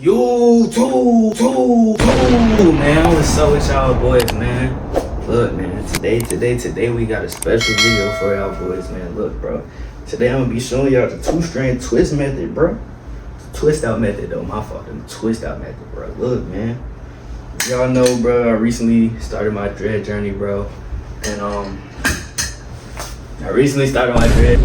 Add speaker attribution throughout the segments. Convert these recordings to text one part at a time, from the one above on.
Speaker 1: Man, what's up with y'all boys, man? Look, man, today we got a special video for y'all boys, man. Look, bro, today I'm gonna be showing y'all the 2-strand twist method, bro. The twist out method, though, my fault. The twist out method, bro. Look, man, y'all know, bro, I recently started my dread journey, bro, and I recently started my dread.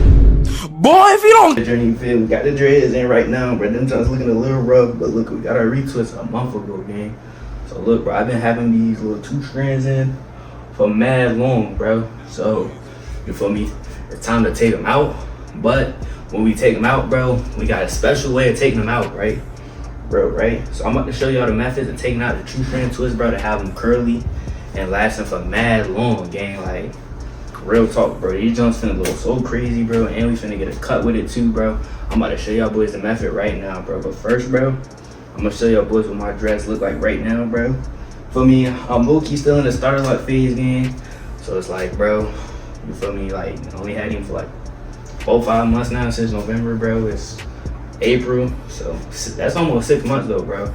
Speaker 2: Boy, if you don't
Speaker 1: journey, you feel, we got the dreads in right now, bro. Them just looking a little rough, but look, we got our retwist a month ago, gang. So look, bro, I've been having these little 2 strands in for mad long, bro. So you feel me? It's time to take them out. But when we take them out, bro, we got a special way of taking them out, right, bro? Right. So I'm about to show y'all the methods of taking out the 2-strand twist, bro, to have them curly and lasting for mad long, gang. Like, real talk, bro. These jumps finna go so crazy, bro, and we finna get a cut with it too, bro. I'm about to show y'all boys the method right now, bro. But first, bro, I'm gonna show y'all boys what my dreads look like right now, bro. For me, I'm low-key still in the starter lock phase, gang. So it's like, bro, you feel me? Like, I only had him for like 4-5 months now, since November, bro. It's April, so that's almost 6 months though, bro.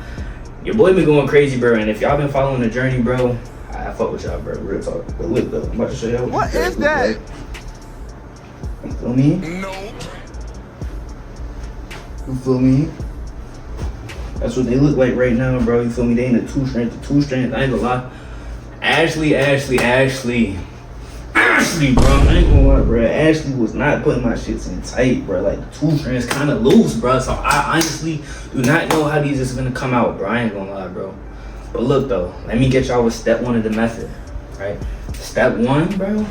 Speaker 1: Your boy been going crazy, bro, and if y'all been following the journey, bro, I fuck with y'all, bro. Real talk. But look, though, I'm about to show y'all
Speaker 2: what is that?
Speaker 1: Like. You feel me?
Speaker 2: No.
Speaker 1: You feel me? That's what they look like right now, bro. You feel me? They ain't a 2-strand. The 2-strand, I ain't gonna lie. Ashley, bro. I ain't gonna lie, bro. Ashley was not putting my shits in tight, bro. Like, the 2 strands kind of loose, bro. So I honestly do not know how these is gonna come out, bro. I ain't gonna lie, bro. But look, though, let me get y'all with step 1 of the method, right? Step 1, bro,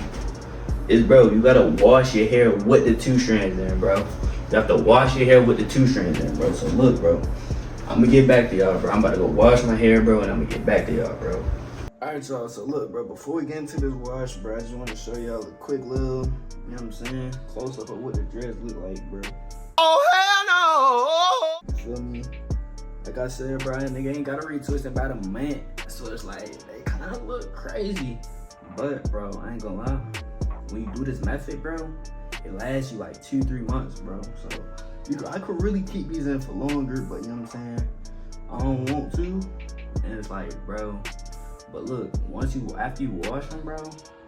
Speaker 1: is, bro, you gotta wash your hair with the 2 strands in, bro. You have to wash your hair with the 2 strands in, bro. So look, bro, I'm gonna get back to y'all, bro. I'm about to go wash my hair, bro, and I'm gonna get back to y'all, bro. All right, y'all, so look, bro, before we get into this wash, bro, I just want to show y'all a quick little, you know what I'm saying, close up of what the dreads look like, bro.
Speaker 2: Oh, hell no!
Speaker 1: You feel me? Like I said, bro, nigga ain't got a retwist in about a month, so it's like, they kind of look crazy. But, bro, I ain't gonna lie, when you do this method, bro, it lasts you like 2-3 months, bro. So, I could really keep these in for longer, but you know what I'm saying? I don't want to, and it's like, bro, but look, after you wash them, bro,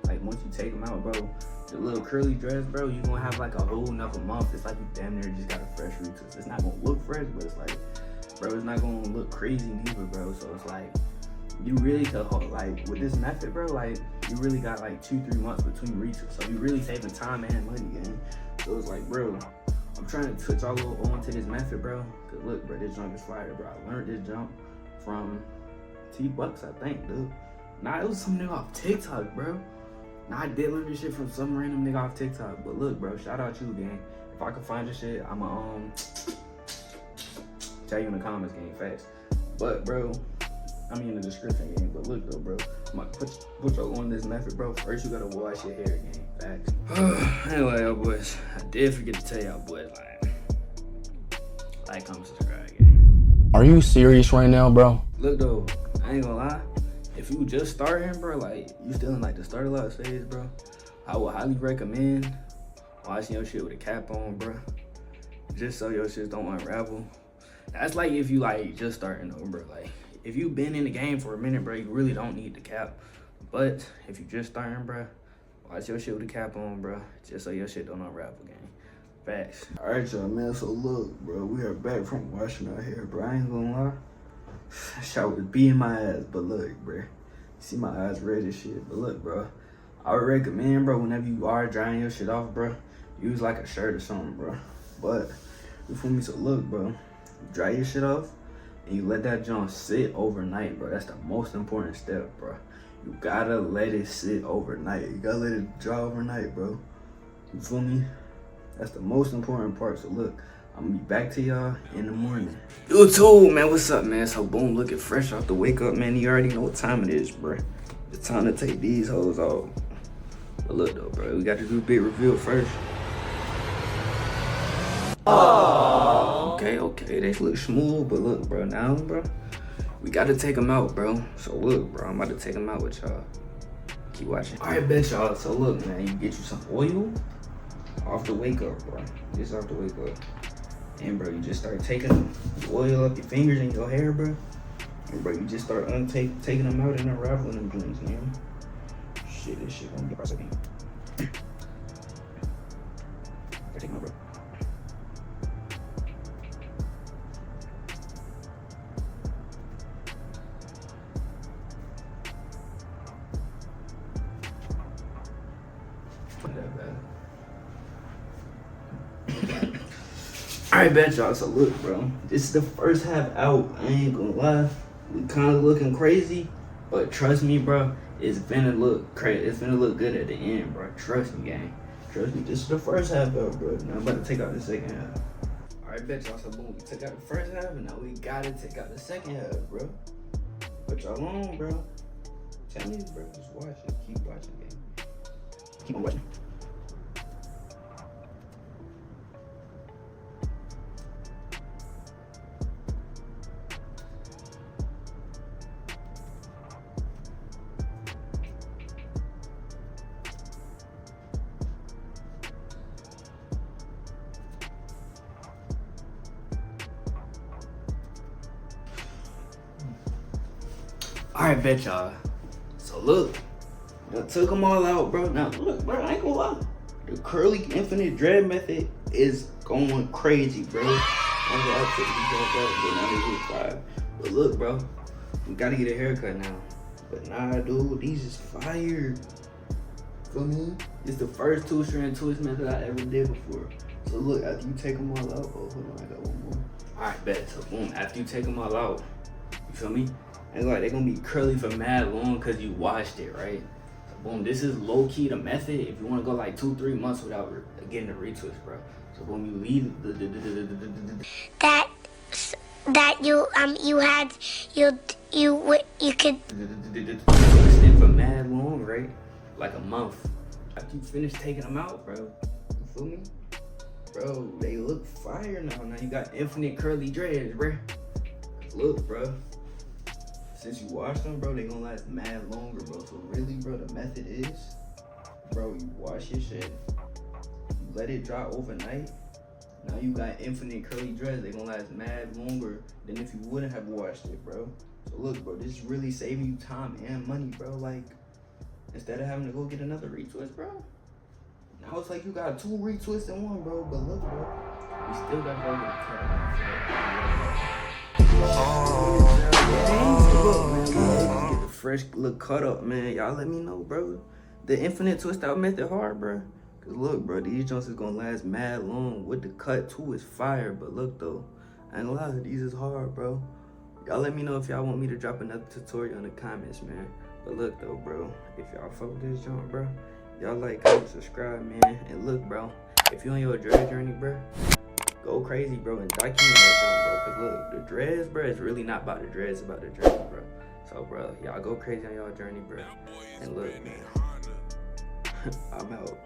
Speaker 1: like once you take them out, bro, the little curly dreads, bro, you gonna have like a whole nother month. It's like you damn near just got a fresh retwist. It's not gonna look fresh, but it's like, bro, it's not gonna look crazy neither, bro. So it's like, you really could, like, with this method, bro, like, you really got like 2-3 months between retweets. So you really saving time and money, gang. So it's like, bro, I'm trying to touch y'all a little on to this method, bro. Cause look, bro, this jump is fire, bro. I learned this jump from T-Bucks, I think, dude. Nah, it was some nigga off TikTok, bro. Nah, I did learn this shit from some random nigga off TikTok. But look, bro, shout out you, gang. If I can find this shit, I'ma tell you in the comments, gang, facts. But, bro, I mean in the description, gang. But look, though, bro, I'm gonna put y'all on this method, bro. First, you gotta wash your hair, gang, facts. Anyway, y'all boys, I did forget to tell y'all boys, like, comment, subscribe, gang.
Speaker 2: Are you serious right now, bro?
Speaker 1: Look, though, I ain't gonna lie. If you just starting, bro, like, you still in like the starter lock phase, bro, I would highly recommend washing your shit with a cap on, bro, just so your shit don't unravel. That's like if you like just starting though, bro. Like, if you've been in the game for a minute, bro, you really don't need the cap. But if you just starting, bro, wash your shit with a cap on, bro, just so your shit don't unravel, gang. Facts. All right, y'all, man, so look, bro, we are back from washing our hair, bro. I ain't gonna lie, shot was beating my ass, but look, bro, see my eyes red as shit. But look, bro, I would recommend, bro, whenever you are drying your shit off, bro, use like a shirt or something, bro. But you feel me? So look, bro, you dry your shit off and you let that junk sit overnight, bro. That's the most important step, bro. You gotta let it sit overnight. You gotta let it dry overnight, bro. You feel me? That's the most important part. So look, I'm gonna be back to y'all in the morning. YouTube, man, what's up, man? So boom, looking fresh off the wake up, man. You already know what time it is, bro. It's time to take these hoes off. But look though, bro, we got to do a big reveal first. Oh. Okay, they look smooth, but look, bro, now, bro, we gotta take them out, bro. So look, bro, I'm about to take them out with y'all. Keep watching. All right, bet y'all. So look, man, you get you some oil off the wake up, bro. Just off the wake up. And bro, you just start taking the oil up your fingers and your hair, bro. And bro, you just start taking them out and unraveling them joints, you know? Shit, this shit gonna get for a second. Take them out, bro. Alright, bet y'all. So look, bro, this is the first half out. I ain't gonna lie, we kind of looking crazy, but trust me, bro, it's finna look crazy. It's finna look good at the end, bro. Trust me, gang. Trust me. This is the first half out, bro. Now I'm about to take out the second half. Alright, bet y'all. So boom, we took out the first half, and now we gotta take out the second half, bro. Put y'all on, bro. Tell me, bro. Just watch it. Keep watching, gang. Keep on watching. Alright, bet y'all. So look, I took them all out, bro. Now look, bro, I ain't gonna lie. The curly infinite dread method is going crazy, bro. But look, bro, we gotta get a haircut now. But nah, dude, these is fire. Feel me? It's the first 2-strand twist method I ever did before. So look, after you take them all out, oh, hold on, I got one more. Alright, bet. So boom, after you take them all out, you feel me? And like, they're gonna be curly for mad long because you washed it, right? So boom, this is low key the method if you wanna go like 2-3 months without getting a retwist, bro. So boom, you leave you could twist it for mad long, right? Like a month. After you finish taking them out, bro, you feel me? Bro, they look fire now. Now you got infinite curly dreads, bro. Look, bro. Since you wash them, bro, they gonna last mad longer, bro. So really, bro, the method is, bro, you wash your shit, you let it dry overnight. Now you got infinite curly dreads. They gonna last mad longer than if you wouldn't have washed it, bro. So look, bro, this is really saving you time and money, bro. Like, instead of having to go get another retwist, bro. Now it's like you got 2 retwists in one, bro. But look, bro, we still got to go get the fresh look cut up, man. Y'all let me know, bro. The infinite twist out method hard, bro. Cause look, bro, these joints is gonna last mad long. With the cut too is fire. But look though, I ain't gonna lie, these is hard, bro. Y'all let me know if y'all want me to drop another tutorial in the comments, man. But look though, bro, if y'all fuck with this joint, bro, y'all like, comment, subscribe, man. And look, bro, if you on your dread journey, bro, go crazy, bro, and document that joint, bro. Cause look, the dreads, bro, is really not about the dreads, it's about the journey, bro. So, bro, y'all go crazy on y'all journey, bro. And look, man, I'm out.